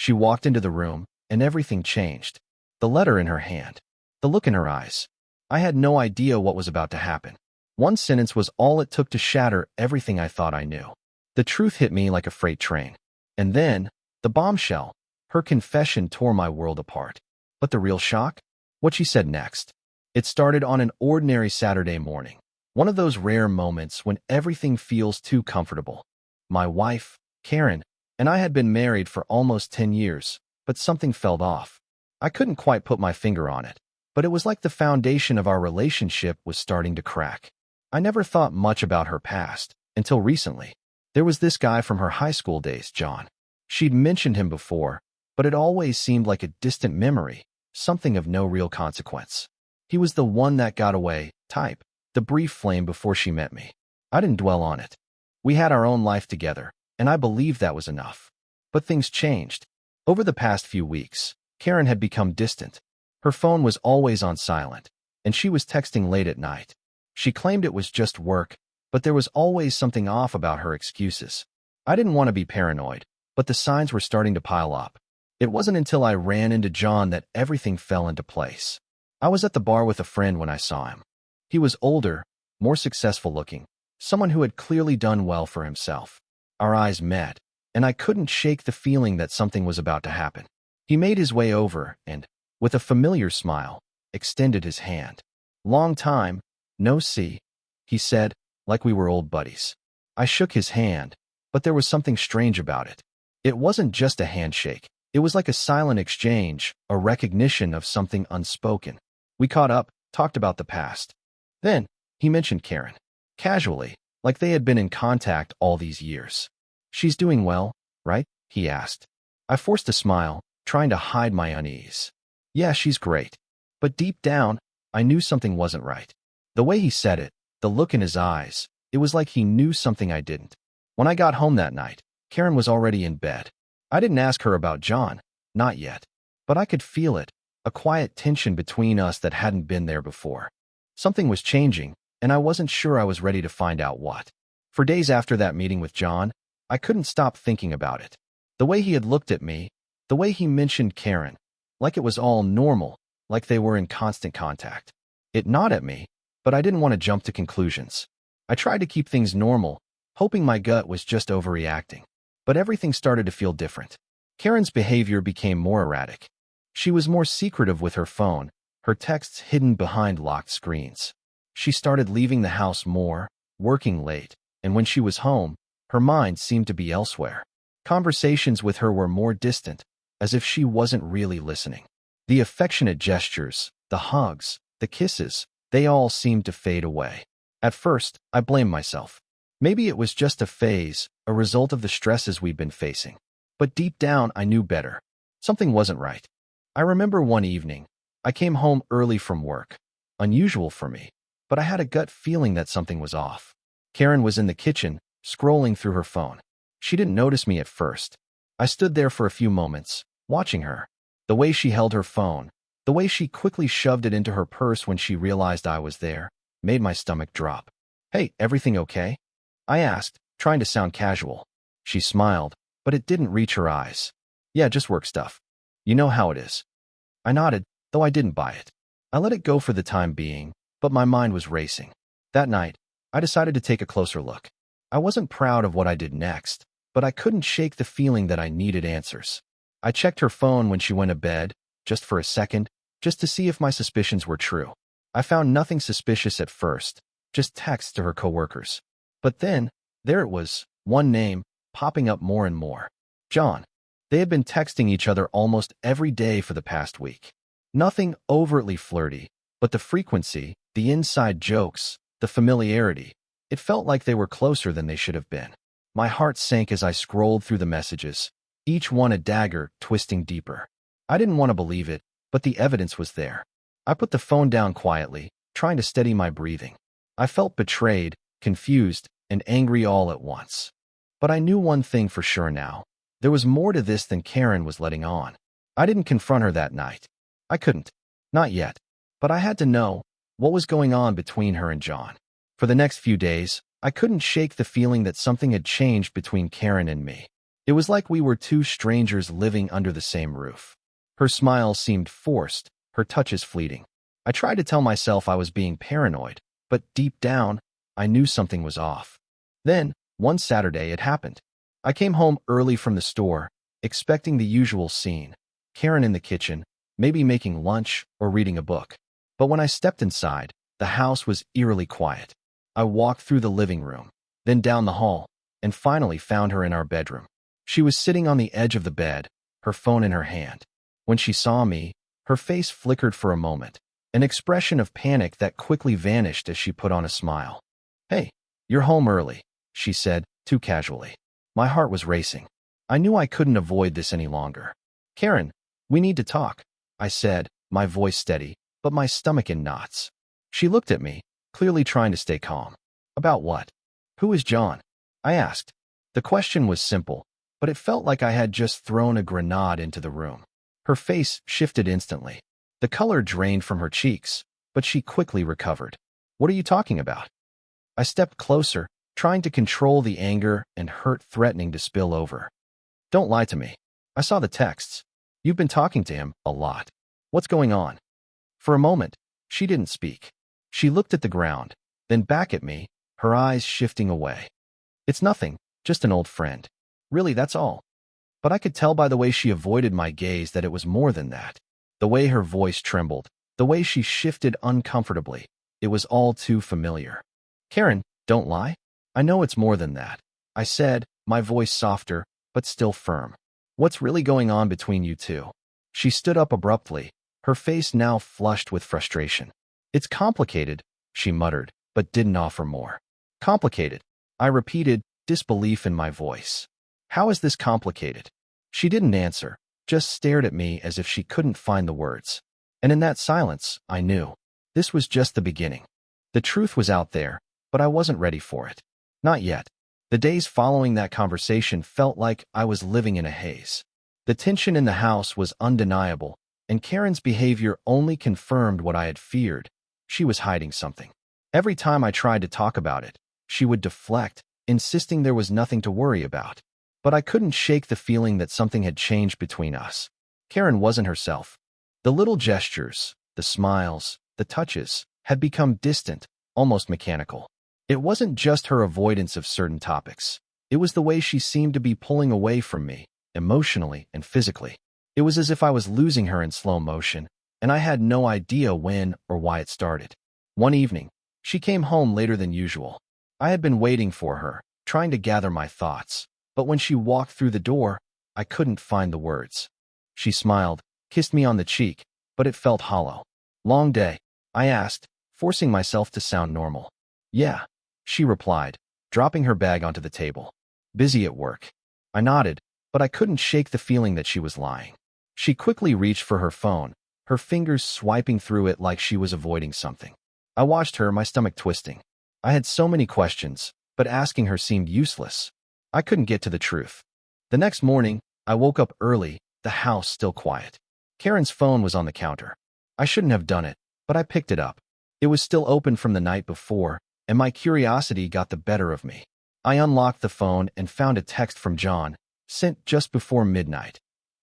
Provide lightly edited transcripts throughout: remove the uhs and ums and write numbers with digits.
She walked into the room, and everything changed. The letter in her hand. The look in her eyes. I had no idea what was about to happen. One sentence was all it took to shatter everything I thought I knew. The truth hit me like a freight train. And then, the bombshell. Her confession tore my world apart. But the real shock? What she said next. It started on an ordinary Saturday morning. One of those rare moments when everything feels too comfortable. My wife, Karen, and I had been married for almost 10 years, but something felt off. I couldn't quite put my finger on it, but it was like the foundation of our relationship was starting to crack. I never thought much about her past, until recently. There was this guy from her high school days, John. She'd mentioned him before, but it always seemed like a distant memory, something of no real consequence. He was the one that got away, type, the brief flame before she met me. I didn't dwell on it. We had our own life together, and I believed that was enough. But things changed. Over the past few weeks, Karen had become distant. Her phone was always on silent, and she was texting late at night. She claimed it was just work, but there was always something off about her excuses. I didn't want to be paranoid, but the signs were starting to pile up. It wasn't until I ran into John that everything fell into place. I was at the bar with a friend when I saw him. He was older, more successful looking, someone who had clearly done well for himself. Our eyes met, and I couldn't shake the feeling that something was about to happen. He made his way over and, with a familiar smile, extended his hand. "Long time, no see," he said, like we were old buddies. I shook his hand, but there was something strange about it. It wasn't just a handshake. It was like a silent exchange, a recognition of something unspoken. We caught up, talked about the past. Then, he mentioned Karen. Casually, like they had been in contact all these years. "She's doing well, right?" he asked. I forced a smile, trying to hide my unease. "Yeah, she's great." But deep down, I knew something wasn't right. The way he said it, the look in his eyes, it was like he knew something I didn't. When I got home that night, Karen was already in bed. I didn't ask her about John, not yet. But I could feel it, a quiet tension between us that hadn't been there before. Something was changing, and I wasn't sure I was ready to find out what. For days after that meeting with John, I couldn't stop thinking about it. The way he had looked at me, the way he mentioned Karen, like it was all normal, like they were in constant contact. It gnawed at me, but I didn't want to jump to conclusions. I tried to keep things normal, hoping my gut was just overreacting. But everything started to feel different. Karen's behavior became more erratic. She was more secretive with her phone, her texts hidden behind locked screens. She started leaving the house more, working late, and when she was home, her mind seemed to be elsewhere. Conversations with her were more distant, as if she wasn't really listening. The affectionate gestures, the hugs, the kisses, they all seemed to fade away. At first, I blamed myself. Maybe it was just a phase, a result of the stresses we'd been facing. But deep down, I knew better. Something wasn't right. I remember one evening, I came home early from work. Unusual for me, but I had a gut feeling that something was off. Karen was in the kitchen, scrolling through her phone. She didn't notice me at first. I stood there for a few moments, watching her. The way she held her phone, the way she quickly shoved it into her purse when she realized I was there, made my stomach drop. "Hey, everything okay?" I asked, trying to sound casual. She smiled, but it didn't reach her eyes. "Yeah, just work stuff. You know how it is." I nodded, though I didn't buy it. I let it go for the time being, but my mind was racing. That night, I decided to take a closer look. I wasn't proud of what I did next, but I couldn't shake the feeling that I needed answers. I checked her phone when she went to bed, just for a second, just to see if my suspicions were true. I found nothing suspicious at first, just texts to her coworkers. But then, there it was, one name, popping up more and more. John. They had been texting each other almost every day for the past week. Nothing overtly flirty, but the frequency, the inside jokes, the familiarity, it felt like they were closer than they should have been. My heart sank as I scrolled through the messages, each one a dagger twisting deeper. I didn't want to believe it, but the evidence was there. I put the phone down quietly, trying to steady my breathing. I felt betrayed, confused, and angry all at once. But I knew one thing for sure now. There was more to this than Karen was letting on. I didn't confront her that night. I couldn't. Not yet. But I had to know what was going on between her and John. For the next few days, I couldn't shake the feeling that something had changed between Karen and me. It was like we were two strangers living under the same roof. Her smile seemed forced, her touches fleeting. I tried to tell myself I was being paranoid, but deep down, I knew something was off. Then, one Saturday, it happened. I came home early from the store, expecting the usual scene. Karen in the kitchen, maybe making lunch or reading a book. But when I stepped inside, the house was eerily quiet. I walked through the living room, then down the hall, and finally found her in our bedroom. She was sitting on the edge of the bed, her phone in her hand. When she saw me, her face flickered for a moment, an expression of panic that quickly vanished as she put on a smile. "Hey, you're home early," she said, too casually. My heart was racing. I knew I couldn't avoid this any longer. "Karen, we need to talk," I said, my voice steady, but my stomach in knots. She looked at me, clearly trying to stay calm. "About what? Who is John?" I asked. The question was simple, but it felt like I had just thrown a grenade into the room. Her face shifted instantly. The color drained from her cheeks, but she quickly recovered. "What are you talking about?" I stepped closer, trying to control the anger and hurt threatening to spill over. "Don't lie to me. I saw the texts. You've been talking to him a lot. What's going on?" For a moment, she didn't speak. She looked at the ground, then back at me, her eyes shifting away. "It's nothing, just an old friend. Really, that's all." But I could tell by the way she avoided my gaze that it was more than that. The way her voice trembled, the way she shifted uncomfortably, it was all too familiar. "Karen, don't lie. I know it's more than that," I said, my voice softer, but still firm. "What's really going on between you two?" She stood up abruptly, her face now flushed with frustration. "It's complicated," she muttered, but didn't offer more. "Complicated," I repeated, disbelief in my voice. "How is this complicated?" She didn't answer, just stared at me as if she couldn't find the words. And in that silence, I knew. This was just the beginning. The truth was out there, but I wasn't ready for it. Not yet. The days following that conversation felt like I was living in a haze. The tension in the house was undeniable, and Karen's behavior only confirmed what I had feared. She was hiding something. Every time I tried to talk about it, she would deflect, insisting there was nothing to worry about. But I couldn't shake the feeling that something had changed between us. Karen wasn't herself. The little gestures, the smiles, the touches, had become distant, almost mechanical. It wasn't just her avoidance of certain topics. It was the way she seemed to be pulling away from me, emotionally and physically. It was as if I was losing her in slow motion, and I had no idea when or why it started. One evening, she came home later than usual. I had been waiting for her, trying to gather my thoughts. But when she walked through the door, I couldn't find the words. She smiled, kissed me on the cheek, but it felt hollow. "Long day?" I asked, forcing myself to sound normal. "Yeah," she replied, dropping her bag onto the table. "Busy at work." I nodded, but I couldn't shake the feeling that she was lying. She quickly reached for her phone, her fingers swiping through it like she was avoiding something. I watched her, my stomach twisting. I had so many questions, but asking her seemed useless. I couldn't get to the truth. The next morning, I woke up early, the house still quiet. Karen's phone was on the counter. I shouldn't have done it, but I picked it up. It was still open from the night before, and my curiosity got the better of me. I unlocked the phone and found a text from John, sent just before midnight.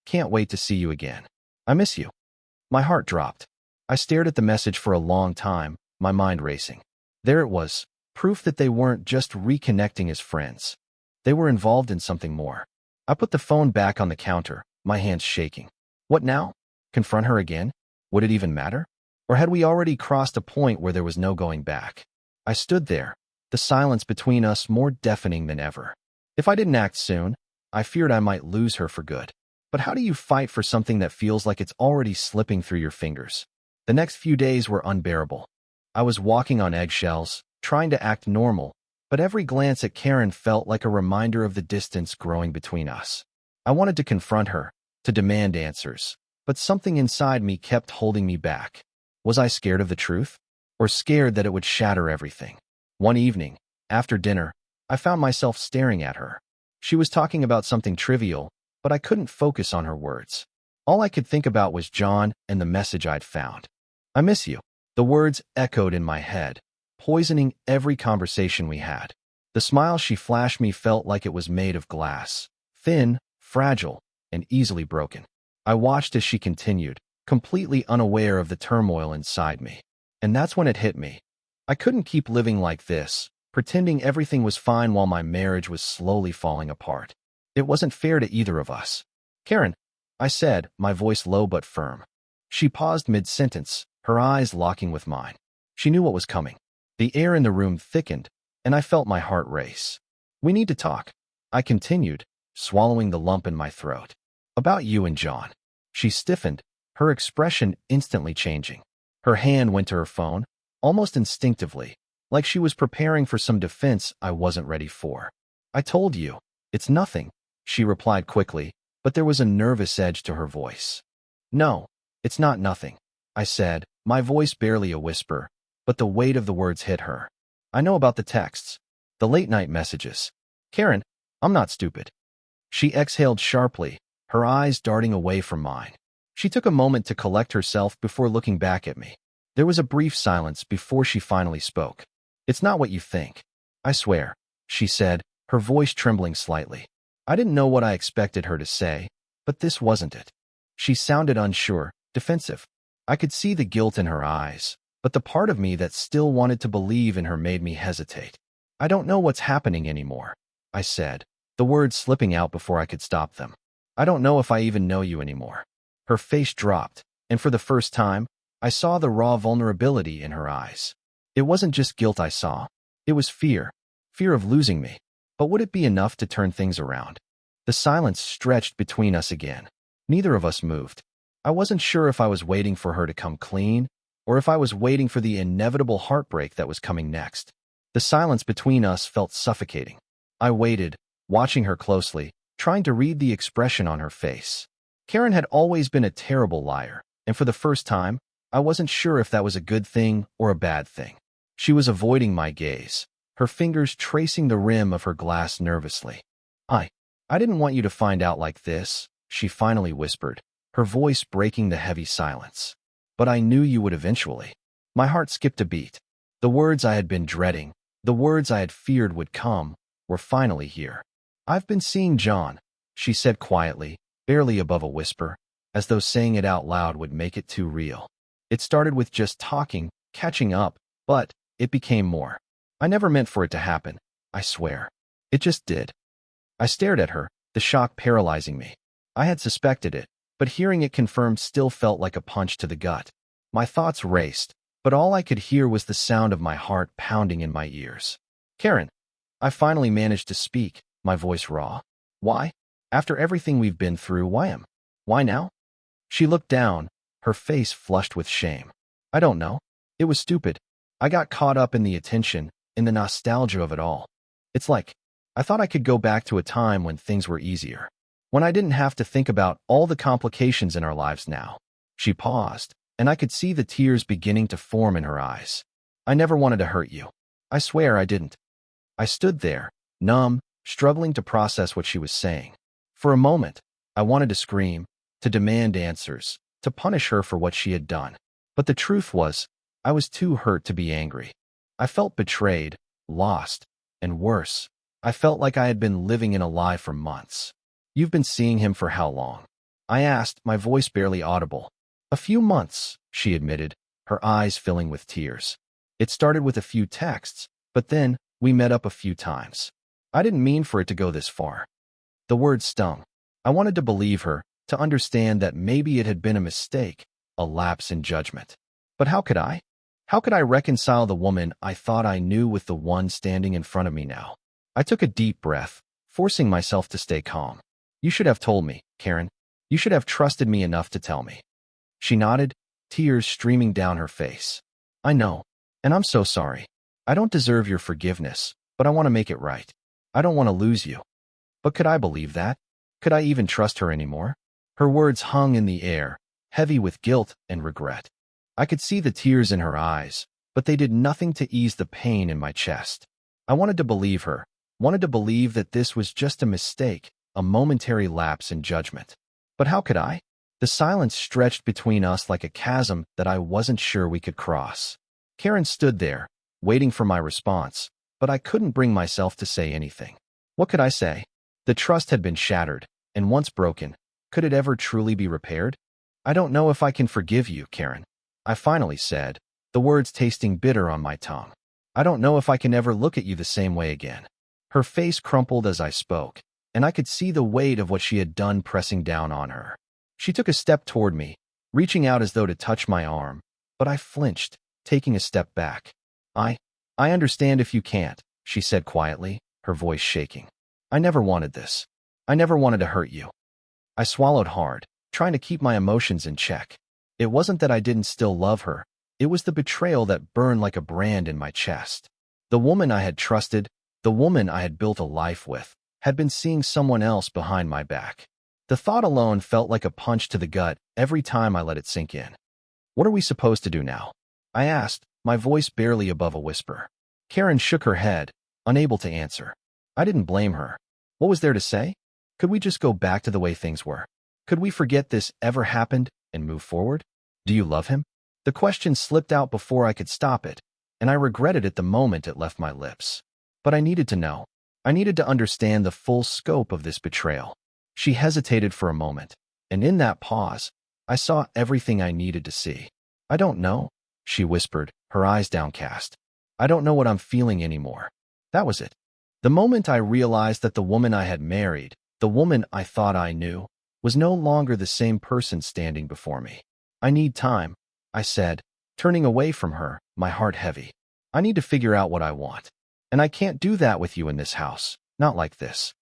"Can't wait to see you again. I miss you." My heart dropped. I stared at the message for a long time, my mind racing. There it was, proof that they weren't just reconnecting as friends. They were involved in something more. I put the phone back on the counter, my hands shaking. What now? Confront her again? Would it even matter? Or had we already crossed a point where there was no going back? I stood there, the silence between us more deafening than ever. If I didn't act soon, I feared I might lose her for good. But how do you fight for something that feels like it's already slipping through your fingers? The next few days were unbearable. I was walking on eggshells, trying to act normal, but every glance at Karen felt like a reminder of the distance growing between us. I wanted to confront her, to demand answers, but something inside me kept holding me back. Was I scared of the truth? Or scared that it would shatter everything? One evening, after dinner, I found myself staring at her. She was talking about something trivial, but I couldn't focus on her words. All I could think about was John and the message I'd found. "I miss you." The words echoed in my head, poisoning every conversation we had. The smile she flashed me felt like it was made of glass, thin, fragile, and easily broken. I watched as she continued, completely unaware of the turmoil inside me. And that's when it hit me. I couldn't keep living like this, pretending everything was fine while my marriage was slowly falling apart. It wasn't fair to either of us. Karen, I said, my voice low but firm. She paused mid-sentence, her eyes locking with mine. She knew what was coming. The air in the room thickened, and I felt my heart race. We need to talk, I continued, swallowing the lump in my throat. About you and John. She stiffened, her expression instantly changing. Her hand went to her phone, almost instinctively, like she was preparing for some defense I wasn't ready for. I told you. It's nothing, she replied quickly, but there was a nervous edge to her voice. No, it's not nothing, I said, my voice barely a whisper, but the weight of the words hit her. I know about the texts, the late-night messages. Karen, I'm not stupid. She exhaled sharply, her eyes darting away from mine. She took a moment to collect herself before looking back at me. There was a brief silence before she finally spoke. It's not what you think. I swear, she said, her voice trembling slightly. I didn't know what I expected her to say, but this wasn't it. She sounded unsure, defensive. I could see the guilt in her eyes, but the part of me that still wanted to believe in her made me hesitate. I don't know what's happening anymore, I said, the words slipping out before I could stop them. I don't know if I even know you anymore. Her face dropped, and for the first time, I saw the raw vulnerability in her eyes. It wasn't just guilt I saw. It was fear. Fear of losing me. But would it be enough to turn things around? The silence stretched between us again. Neither of us moved. I wasn't sure if I was waiting for her to come clean, or if I was waiting for the inevitable heartbreak that was coming next. The silence between us felt suffocating. I waited, watching her closely, trying to read the expression on her face. Karen had always been a terrible liar, and for the first time, I wasn't sure if that was a good thing or a bad thing. She was avoiding my gaze, her fingers tracing the rim of her glass nervously. I didn't want you to find out like this, she finally whispered, her voice breaking the heavy silence. But I knew you would eventually. My heart skipped a beat. The words I had been dreading, the words I had feared would come, were finally here. I've been seeing John, she said quietly, barely above a whisper, as though saying it out loud would make it too real. It started with just talking, catching up, but it became more. I never meant for it to happen, I swear. It just did. I stared at her, the shock paralyzing me. I had suspected it, but hearing it confirmed still felt like a punch to the gut. My thoughts raced, but all I could hear was the sound of my heart pounding in my ears. Karen, I finally managed to speak, my voice raw. Why? After everything we've been through, why now? She looked down, her face flushed with shame. I don't know. It was stupid. I got caught up in the attention, in the nostalgia of it all. It's like, I thought I could go back to a time when things were easier, when I didn't have to think about all the complications in our lives now. She paused, and I could see the tears beginning to form in her eyes. I never wanted to hurt you. I swear I didn't. I stood there, numb, struggling to process what she was saying. For a moment, I wanted to scream, to demand answers, to punish her for what she had done. But the truth was, I was too hurt to be angry. I felt betrayed, lost, and worse, I felt like I had been living in a lie for months. You've been seeing him for how long? I asked, my voice barely audible. A few months, she admitted, her eyes filling with tears. It started with a few texts, but then we met up a few times. I didn't mean for it to go this far. The words stung. I wanted to believe her, to understand that maybe it had been a mistake, a lapse in judgment. But how could I? How could I reconcile the woman I thought I knew with the one standing in front of me now? I took a deep breath, forcing myself to stay calm. You should have told me, Karen. You should have trusted me enough to tell me. She nodded, tears streaming down her face. I know, and I'm so sorry. I don't deserve your forgiveness, but I want to make it right. I don't want to lose you. But could I believe that? Could I even trust her anymore? Her words hung in the air, heavy with guilt and regret. I could see the tears in her eyes, but they did nothing to ease the pain in my chest. I wanted to believe her, wanted to believe that this was just a mistake, a momentary lapse in judgment. But how could I? The silence stretched between us like a chasm that I wasn't sure we could cross. Karen stood there, waiting for my response, but I couldn't bring myself to say anything. What could I say? The trust had been shattered, and once broken, could it ever truly be repaired? I don't know if I can forgive you, Karen, I finally said, the words tasting bitter on my tongue. I don't know if I can ever look at you the same way again. Her face crumpled as I spoke, and I could see the weight of what she had done pressing down on her. She took a step toward me, reaching out as though to touch my arm, but I flinched, taking a step back. I understand if you can't, she said quietly, her voice shaking. I never wanted this. I never wanted to hurt you. I swallowed hard, trying to keep my emotions in check. It wasn't that I didn't still love her. It was the betrayal that burned like a brand in my chest. The woman I had trusted, the woman I had built a life with, had been seeing someone else behind my back. The thought alone felt like a punch to the gut every time I let it sink in. What are we supposed to do now? I asked, my voice barely above a whisper. Karen shook her head, unable to answer. I didn't blame her. What was there to say? Could we just go back to the way things were? Could we forget this ever happened and move forward? Do you love him? The question slipped out before I could stop it, and I regretted it the moment it left my lips. But I needed to know. I needed to understand the full scope of this betrayal. She hesitated for a moment, and in that pause, I saw everything I needed to see. I don't know, she whispered, her eyes downcast. I don't know what I'm feeling anymore. That was it. The moment I realized that the woman I had married, the woman I thought I knew, was no longer the same person standing before me. I need time, I said, turning away from her, my heart heavy. I need to figure out what I want. And I can't do that with you in this house, not like this.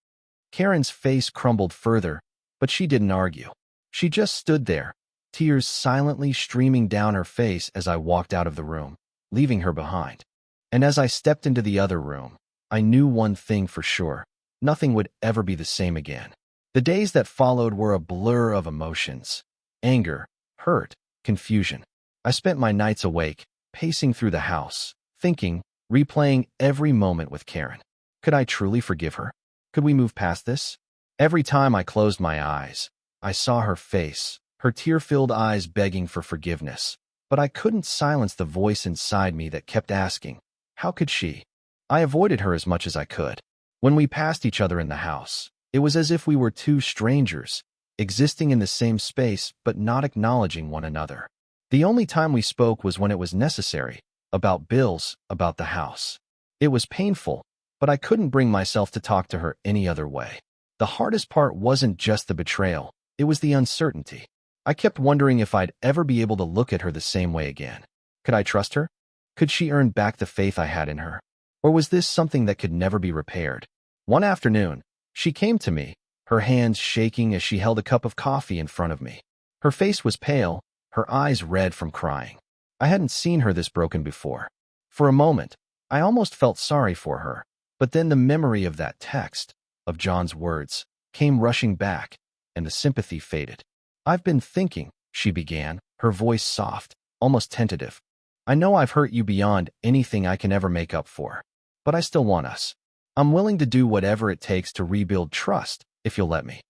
Karen's face crumbled further, but she didn't argue. She just stood there, tears silently streaming down her face as I walked out of the room, leaving her behind. And as I stepped into the other room, I knew one thing for sure. Nothing would ever be the same again. The days that followed were a blur of emotions. Anger, hurt, confusion. I spent my nights awake, pacing through the house, thinking, replaying every moment with Karen. Could I truly forgive her? Could we move past this? Every time I closed my eyes, I saw her face, her tear-filled eyes begging for forgiveness. But I couldn't silence the voice inside me that kept asking, how could she? I avoided her as much as I could. When we passed each other in the house, it was as if we were two strangers, existing in the same space but not acknowledging one another. The only time we spoke was when it was necessary, about bills, about the house. It was painful, but I couldn't bring myself to talk to her any other way. The hardest part wasn't just the betrayal, it was the uncertainty. I kept wondering if I'd ever be able to look at her the same way again. Could I trust her? Could she earn back the faith I had in her? Or was this something that could never be repaired? One afternoon, she came to me, her hands shaking as she held a cup of coffee in front of me. Her face was pale, her eyes red from crying. I hadn't seen her this broken before. For a moment, I almost felt sorry for her, but then the memory of that text, of John's words, came rushing back, and the sympathy faded. I've been thinking, she began, her voice soft, almost tentative. I know I've hurt you beyond anything I can ever make up for, but I still want us. I'm willing to do whatever it takes to rebuild trust, if you'll let me.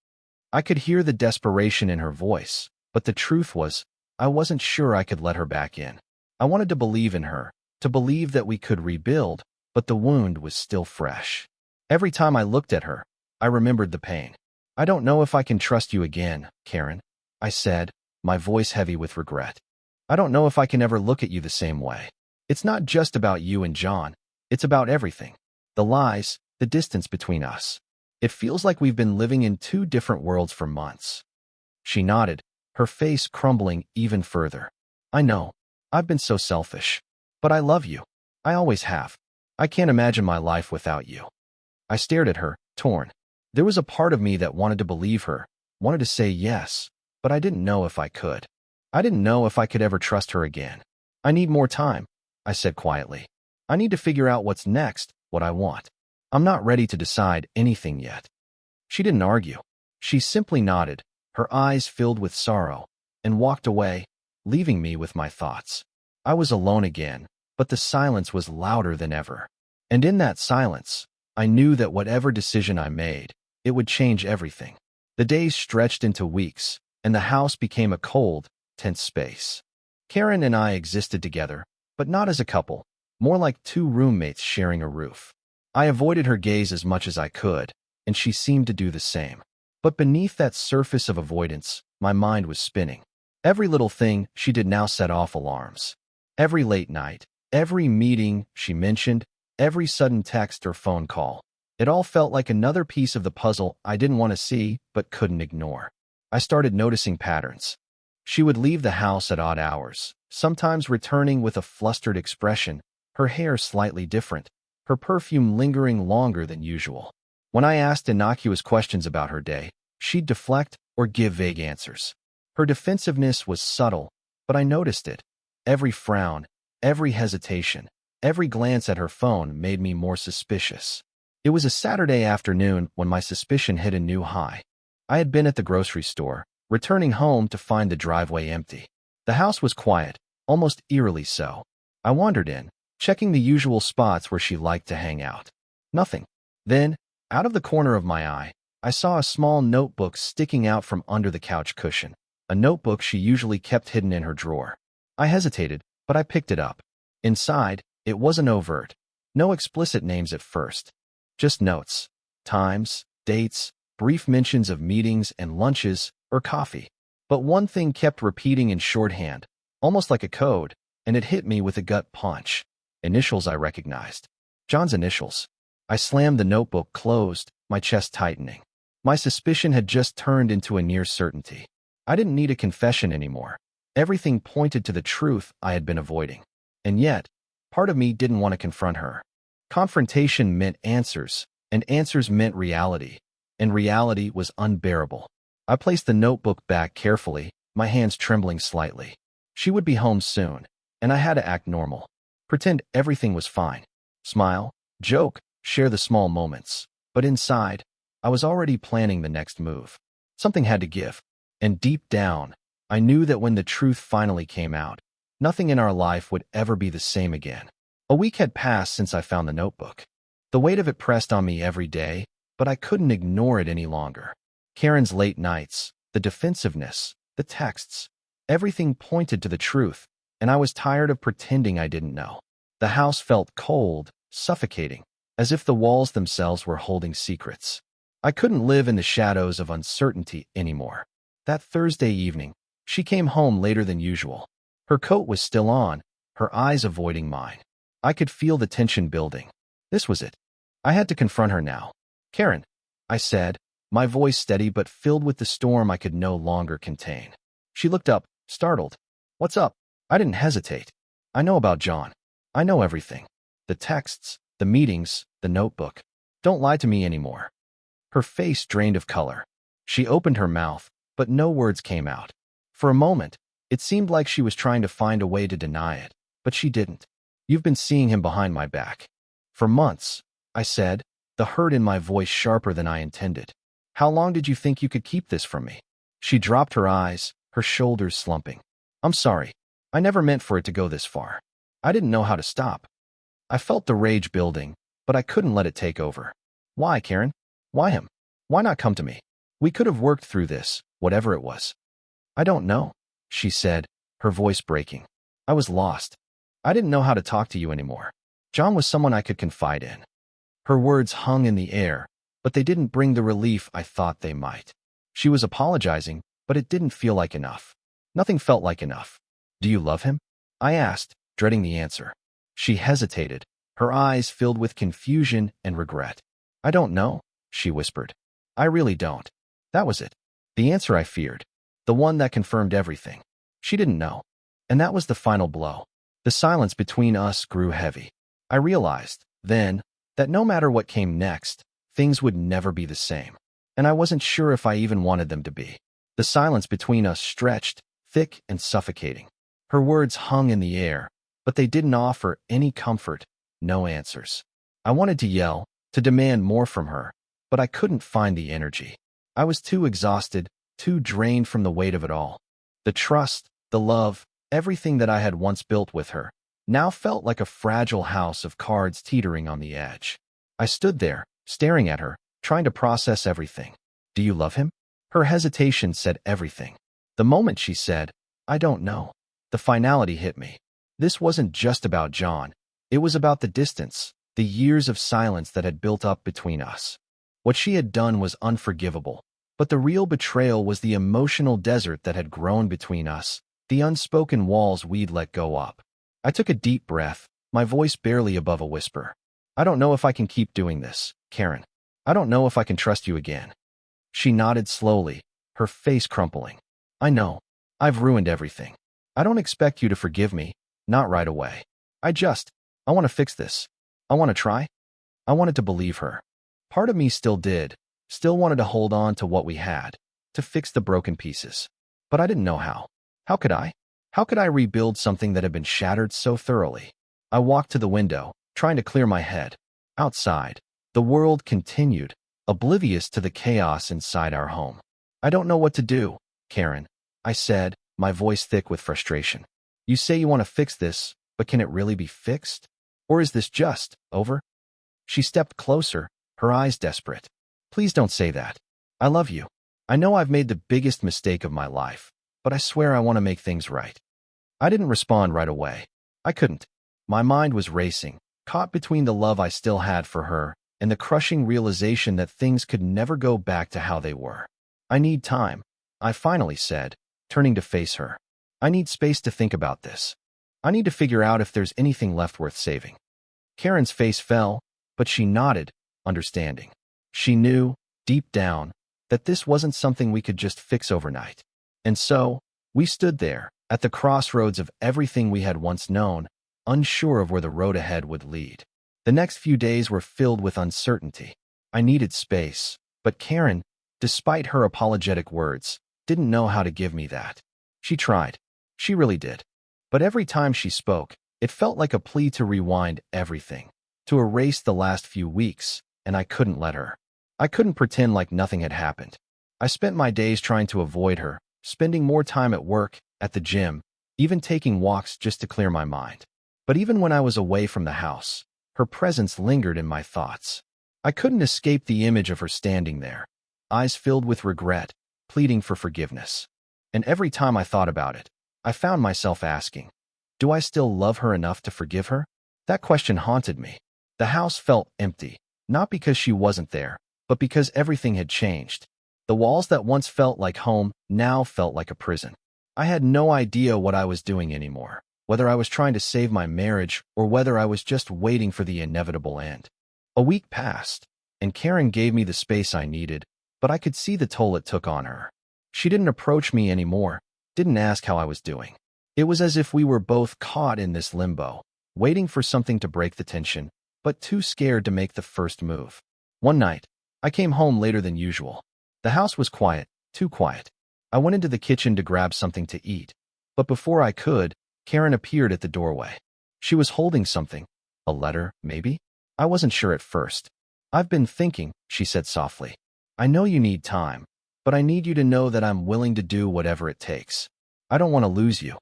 I could hear the desperation in her voice, but the truth was, I wasn't sure I could let her back in. I wanted to believe in her, to believe that we could rebuild, but the wound was still fresh. Every time I looked at her, I remembered the pain. I don't know if I can trust you again, Karen, I said, my voice heavy with regret. I don't know if I can ever look at you the same way. It's not just about you and John. It's about everything. The lies, the distance between us. It feels like we've been living in two different worlds for months. She nodded, her face crumbling even further. I know. I've been so selfish. But I love you. I always have. I can't imagine my life without you. I stared at her, torn. There was a part of me that wanted to believe her, wanted to say yes, but I didn't know if I could. I didn't know if I could ever trust her again. I need more time, I said quietly. I need to figure out what's next, what I want. I'm not ready to decide anything yet. She didn't argue. She simply nodded, her eyes filled with sorrow, and walked away, leaving me with my thoughts. I was alone again, but the silence was louder than ever. And in that silence, I knew that whatever decision I made, it would change everything. The days stretched into weeks, and the house became a cold, tense space. Karen and I existed together, but not as a couple, more like two roommates sharing a roof. I avoided her gaze as much as I could, and she seemed to do the same. But beneath that surface of avoidance, my mind was spinning. Every little thing she did now set off alarms. Every late night, every meeting she mentioned, every sudden text or phone call. It all felt like another piece of the puzzle I didn't want to see but couldn't ignore. I started noticing patterns. She would leave the house at odd hours, sometimes returning with a flustered expression, her hair slightly different, her perfume lingering longer than usual. When I asked innocuous questions about her day, she'd deflect or give vague answers. Her defensiveness was subtle, but I noticed it. Every frown, every hesitation, every glance at her phone made me more suspicious. It was a Saturday afternoon when my suspicion hit a new high. I had been at the grocery store, returning home to find the driveway empty. The house was quiet, almost eerily so. I wandered in, checking the usual spots where she liked to hang out. Nothing. Then, out of the corner of my eye, I saw a small notebook sticking out from under the couch cushion, a notebook she usually kept hidden in her drawer. I hesitated, but I picked it up. Inside, it wasn't overt. No explicit names at first. Just notes, times, dates, brief mentions of meetings and lunches or coffee. But one thing kept repeating in shorthand, almost like a code, and it hit me with a gut punch. Initials I recognized. John's initials. I slammed the notebook closed, my chest tightening. My suspicion had just turned into a near certainty. I didn't need a confession anymore. Everything pointed to the truth I had been avoiding. And yet, part of me didn't want to confront her. Confrontation meant answers, and answers meant reality, and reality was unbearable. I placed the notebook back carefully, my hands trembling slightly. She would be home soon, and I had to act normal. Pretend everything was fine. Smile, joke, share the small moments. But inside, I was already planning the next move. Something had to give. And deep down, I knew that when the truth finally came out, nothing in our life would ever be the same again. A week had passed since I found the notebook. The weight of it pressed on me every day, but I couldn't ignore it any longer. Karen's late nights, the defensiveness, the texts, everything pointed to the truth, and I was tired of pretending I didn't know. The house felt cold, suffocating, as if the walls themselves were holding secrets. I couldn't live in the shadows of uncertainty anymore. That Thursday evening, she came home later than usual. Her coat was still on, her eyes avoiding mine. I could feel the tension building. This was it. I had to confront her now. "Karen," I said, my voice steady but filled with the storm I could no longer contain. She looked up, startled. "What's up?" I didn't hesitate. "I know about John. I know everything. The texts, the meetings, the notebook. Don't lie to me anymore." Her face drained of color. She opened her mouth, but no words came out. For a moment, it seemed like she was trying to find a way to deny it, but she didn't. "You've been seeing him behind my back." "For months," I said, the hurt in my voice sharper than I intended. "How long did you think you could keep this from me?" She dropped her eyes, her shoulders slumping. "I'm sorry. I never meant for it to go this far. I didn't know how to stop." I felt the rage building, but I couldn't let it take over. "Why, Karen? Why him? Why not come to me? We could have worked through this, whatever it was." "I don't know," she said, her voice breaking. I was lost. I didn't know how to talk to you anymore. John was someone I could confide in. Her words hung in the air, but they didn't bring the relief I thought they might. She was apologizing, but it didn't feel like enough. Nothing felt like enough. "Do you love him?" I asked, dreading the answer. She hesitated, her eyes filled with confusion and regret. "I don't know," she whispered. "I really don't." That was it. The answer I feared. The one that confirmed everything. She didn't know. And that was the final blow. The silence between us grew heavy. I realized, then, that no matter what came next, things would never be the same. And I wasn't sure if I even wanted them to be. The silence between us stretched, thick and suffocating. Her words hung in the air, but they didn't offer any comfort, no answers. I wanted to yell, to demand more from her, but I couldn't find the energy. I was too exhausted, too drained from the weight of it all. The trust, the love, everything that I had once built with her, now felt like a fragile house of cards teetering on the edge. I stood there, staring at her, trying to process everything. "Do you love him?" Her hesitation said everything. The moment she said, "I don't know," the finality hit me. This wasn't just about John. It was about the distance, the years of silence that had built up between us. What she had done was unforgivable, but the real betrayal was the emotional desert that had grown between us, the unspoken walls we'd let go up. I took a deep breath, my voice barely above a whisper. I don't know if I can keep doing this, Karen. I don't know if I can trust you again. She nodded slowly, her face crumpling. I know. I've ruined everything. I don't expect you to forgive me, not right away. I want to fix this. I want to try. I wanted to believe her. Part of me still did, still wanted to hold on to what we had, to fix the broken pieces. But I didn't know how. How could I? How could I rebuild something that had been shattered so thoroughly? I walked to the window, trying to clear my head. Outside, the world continued, oblivious to the chaos inside our home. I don't know what to do, Karen, I said, my voice thick with frustration. You say you want to fix this, but can it really be fixed? Or is this just over? She stepped closer, her eyes desperate. Please don't say that. I love you. I know I've made the biggest mistake of my life, but I swear I want to make things right. I didn't respond right away. I couldn't. My mind was racing, caught between the love I still had for her and the crushing realization that things could never go back to how they were. I need time, I finally said, turning to face her. I need space to think about this. I need to figure out if there's anything left worth saving. Karen's face fell, but she nodded, understanding. She knew, deep down, that this wasn't something we could just fix overnight. And so, we stood there, at the crossroads of everything we had once known, unsure of where the road ahead would lead. The next few days were filled with uncertainty. I needed space, but Karen, despite her apologetic words, didn't know how to give me that. She tried. She really did. But every time she spoke, it felt like a plea to rewind everything, to erase the last few weeks, and I couldn't let her. I couldn't pretend like nothing had happened. I spent my days trying to avoid her, spending more time at work, at the gym, even taking walks just to clear my mind. But even when I was away from the house, her presence lingered in my thoughts. I couldn't escape the image of her standing there, eyes filled with regret, pleading for forgiveness. And every time I thought about it, I found myself asking, do I still love her enough to forgive her? That question haunted me. The house felt empty, not because she wasn't there, but because everything had changed. The walls that once felt like home now felt like a prison. I had no idea what I was doing anymore, whether I was trying to save my marriage or whether I was just waiting for the inevitable end. A week passed, and Karen gave me the space I needed, but I could see the toll it took on her. She didn't approach me anymore, didn't ask how I was doing. It was as if we were both caught in this limbo, waiting for something to break the tension, but too scared to make the first move. One night, I came home later than usual. The house was quiet, too quiet. I went into the kitchen to grab something to eat, but before I could, Karen appeared at the doorway. She was holding something. A letter, maybe? I wasn't sure at first. I've been thinking, she said softly. I know you need time, but I need you to know that I'm willing to do whatever it takes. I don't want to lose you.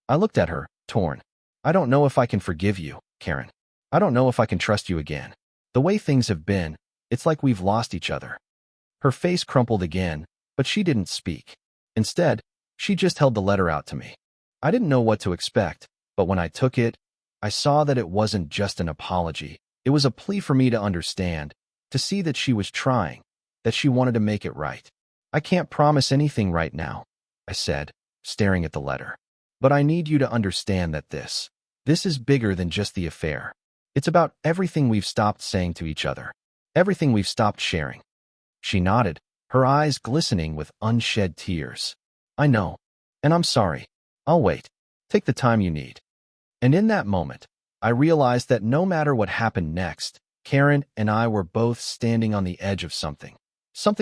I looked at her, torn. I don't know if I can forgive you, Karen. I don't know if I can trust you again. The way things have been, it's like we've lost each other. Her face crumpled again, but she didn't speak. Instead, she just held the letter out to me. I didn't know what to expect, but when I took it, I saw that it wasn't just an apology. It was a plea for me to understand, to see that she was trying, that she wanted to make it right. I can't promise anything right now, I said, staring at the letter. But I need you to understand that this is bigger than just the affair. It's about everything we've stopped saying to each other, everything we've stopped sharing. She nodded, her eyes glistening with unshed tears. I know, and I'm sorry. I'll wait. Take the time you need. And in that moment, I realized that no matter what happened next, Karen and I were both standing on the edge of something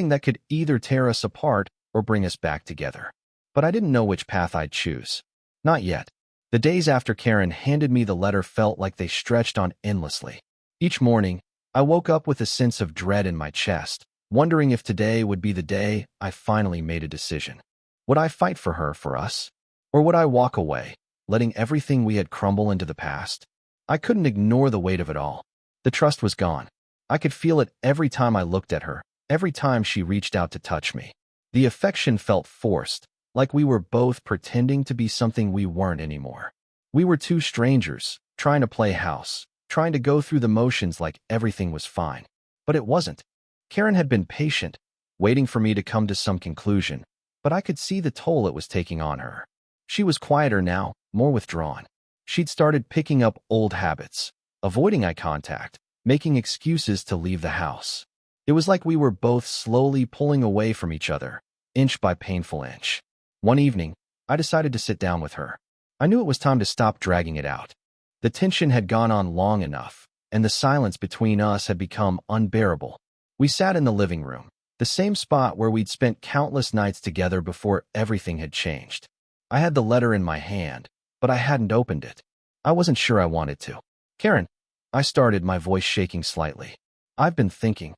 that could either tear us apart or bring us back together. But I didn't know which path I'd choose. Not yet. The days after Karen handed me the letter felt like they stretched on endlessly. Each morning, I woke up with a sense of dread in my chest, wondering if today would be the day I finally made a decision. Would I fight for her, for us? Or would I walk away, letting everything we had crumble into the past? I couldn't ignore the weight of it all. The trust was gone. I could feel it every time I looked at her, every time she reached out to touch me. The affection felt forced, like we were both pretending to be something we weren't anymore. We were two strangers, trying to play house, trying to go through the motions like everything was fine. But it wasn't. Karen had been patient, waiting for me to come to some conclusion, but I could see the toll it was taking on her. She was quieter now, more withdrawn. She'd started picking up old habits, avoiding eye contact, making excuses to leave the house. It was like we were both slowly pulling away from each other, inch by painful inch. One evening, I decided to sit down with her. I knew it was time to stop dragging it out. The tension had gone on long enough, and the silence between us had become unbearable. We sat in the living room, the same spot where we'd spent countless nights together before everything had changed. I had the letter in my hand, but I hadn't opened it. I wasn't sure I wanted to. Karen, I started, my voice shaking slightly. I've been thinking.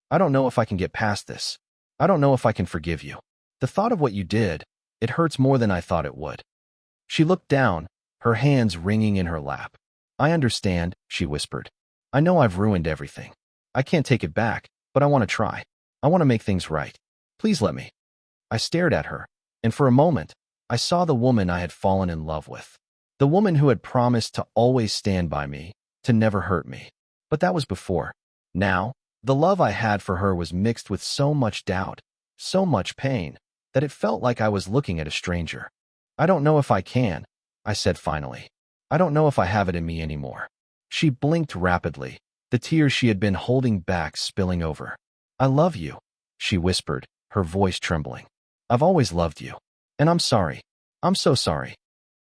I don't know if I can get past this. I don't know if I can forgive you. The thought of what you did, it hurts more than I thought it would. She looked down, her hands wringing in her lap. I understand, she whispered. I know I've ruined everything. I can't take it back, but I want to try. I want to make things right. Please let me. I stared at her, and for a moment, I saw the woman I had fallen in love with. The woman who had promised to always stand by me, to never hurt me. But that was before. Now, the love I had for her was mixed with so much doubt, so much pain, that it felt like I was looking at a stranger. I don't know if I can, I said finally. I don't know if I have it in me anymore. She blinked rapidly, the tears she had been holding back spilling over. I love you, she whispered, her voice trembling. I've always loved you. And I'm sorry. I'm so sorry.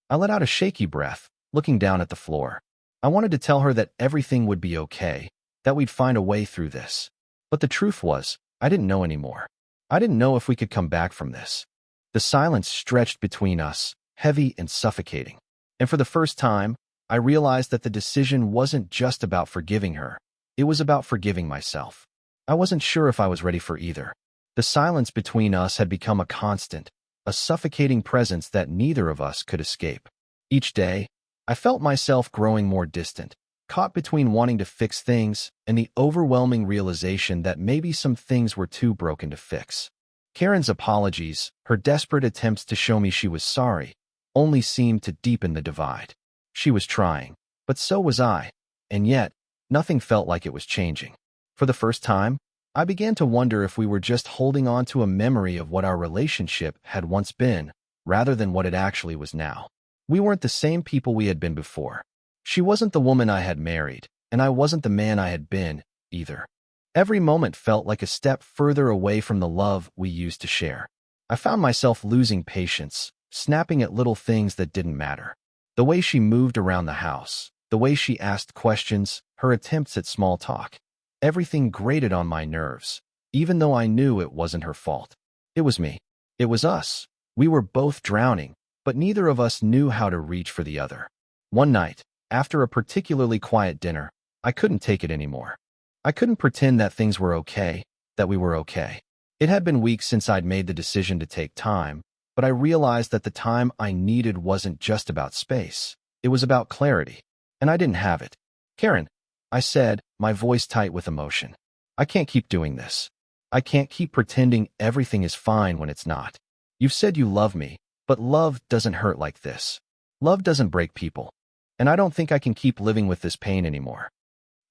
I let out a shaky breath, looking down at the floor. I wanted to tell her that everything would be okay, that we'd find a way through this. But the truth was, I didn't know anymore. I didn't know if we could come back from this. The silence stretched between us, heavy and suffocating. And for the first time, I realized that the decision wasn't just about forgiving her. It was about forgiving myself. I wasn't sure if I was ready for either. The silence between us had become a constant, a suffocating presence that neither of us could escape. Each day, I felt myself growing more distant, caught between wanting to fix things and the overwhelming realization that maybe some things were too broken to fix. Karen's apologies, her desperate attempts to show me she was sorry, only seemed to deepen the divide. She was trying, but so was I, and yet, nothing felt like it was changing. For the first time, I began to wonder if we were just holding on to a memory of what our relationship had once been, rather than what it actually was now. We weren't the same people we had been before. She wasn't the woman I had married, and I wasn't the man I had been, either. Every moment felt like a step further away from the love we used to share. I found myself losing patience, snapping at little things that didn't matter. The way she moved around the house, the way she asked questions, her attempts at small talk. Everything grated on my nerves, even though I knew it wasn't her fault. It was me. It was us. We were both drowning, but neither of us knew how to reach for the other. One night, after a particularly quiet dinner, I couldn't take it anymore. I couldn't pretend that things were okay, that we were okay. It had been weeks since I'd made the decision to take time, but I realized that the time I needed wasn't just about space. It was about clarity, and I didn't have it. Karen, I said, my voice tight with emotion. I can't keep doing this. I can't keep pretending everything is fine when it's not. You've said you love me, but love doesn't hurt like this. Love doesn't break people. And I don't think I can keep living with this pain anymore.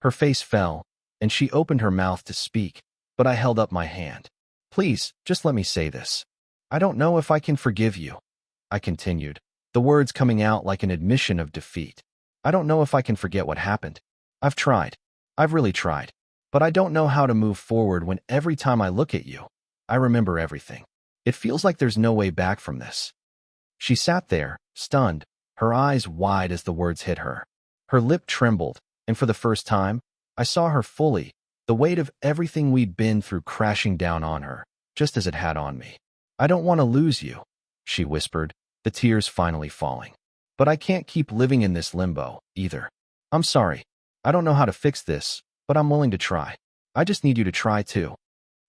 Her face fell, and she opened her mouth to speak, but I held up my hand. Please, just let me say this. I don't know if I can forgive you, I continued, the words coming out like an admission of defeat. I don't know if I can forget what happened. I've tried. I've really tried. But I don't know how to move forward when every time I look at you, I remember everything. It feels like there's no way back from this. She sat there, stunned, her eyes wide as the words hit her. Her lip trembled, and for the first time, I saw her fully, the weight of everything we'd been through crashing down on her, just as it had on me. I don't want to lose you, she whispered, the tears finally falling. But I can't keep living in this limbo, either. I'm sorry. I don't know how to fix this, but I'm willing to try. I just need you to try too.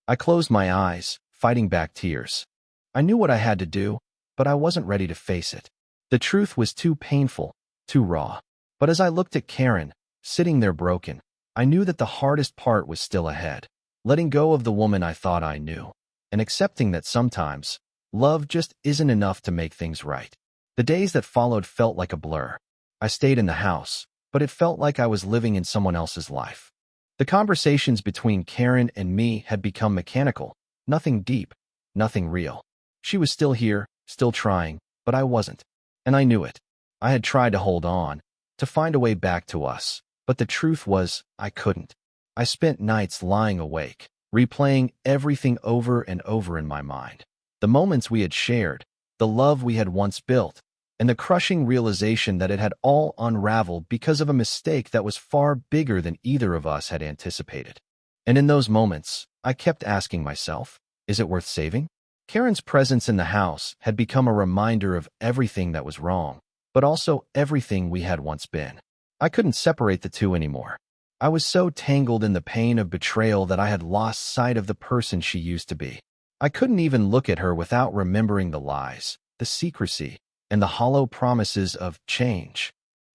I closed my eyes, fighting back tears. I knew what I had to do, but I wasn't ready to face it. The truth was too painful, too raw. But as I looked at Karen, sitting there broken, I knew that the hardest part was still ahead. Letting go of the woman I thought I knew, and accepting that sometimes, love just isn't enough to make things right. The days that followed felt like a blur. I stayed in the house, but it felt like I was living in someone else's life. The conversations between Karen and me had become mechanical, nothing deep, nothing real. She was still here, still trying, but I wasn't. And I knew it. I had tried to hold on, to find a way back to us, but the truth was, I couldn't. I spent nights lying awake, replaying everything over and over in my mind. The moments we had shared, the love we had once built, and the crushing realization that it had all unraveled because of a mistake that was far bigger than either of us had anticipated. And in those moments, I kept asking myself, is it worth saving? Karen's presence in the house had become a reminder of everything that was wrong, but also everything we had once been. I couldn't separate the two anymore. I was so tangled in the pain of betrayal that I had lost sight of the person she used to be. I couldn't even look at her without remembering the lies, the secrecy, and the hollow promises of change.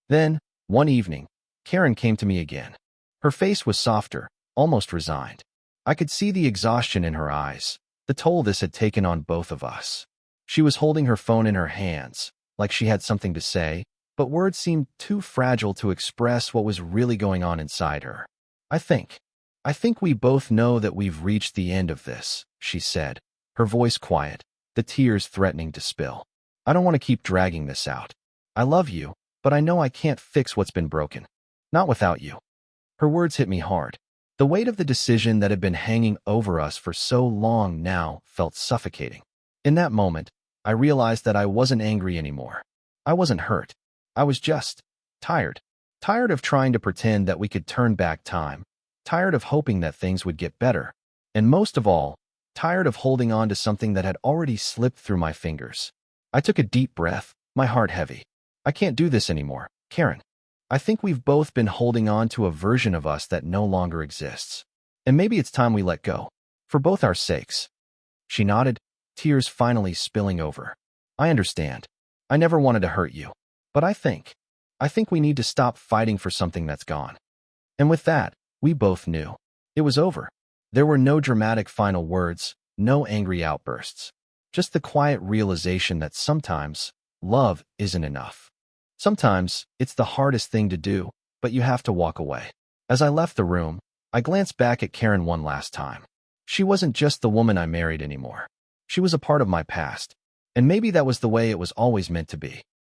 Then, one evening, Karen came to me again. Her face was softer, almost resigned. I could see the exhaustion in her eyes, the toll this had taken on both of us. She was holding her phone in her hands, like she had something to say, but words seemed too fragile to express what was really going on inside her. I think we both know that we've reached the end of this, she said, her voice quiet, the tears threatening to spill. I don't want to keep dragging this out. I love you, but I know I can't fix what's been broken. Not without you. Her words hit me hard. The weight of the decision that had been hanging over us for so long now felt suffocating. In that moment, I realized that I wasn't angry anymore. I wasn't hurt. I was just tired. Tired of trying to pretend that we could turn back time. Tired of hoping that things would get better. And most of all, tired of holding on to something that had already slipped through my fingers. I took a deep breath, my heart heavy. I can't do this anymore, Karen. I think we've both been holding on to a version of us that no longer exists. And maybe it's time we let go. For both our sakes. She nodded, tears finally spilling over. I understand. I never wanted to hurt you. But I think we need to stop fighting for something that's gone. And with that, we both knew. It was over. There were no dramatic final words, no angry outbursts. Just the quiet realization that sometimes, love isn't enough. Sometimes, it's the hardest thing to do, but you have to walk away. As I left the room, I glanced back at Karen one last time. She wasn't just the woman I married anymore. She was a part of my past. And maybe that was the way it was always meant to be.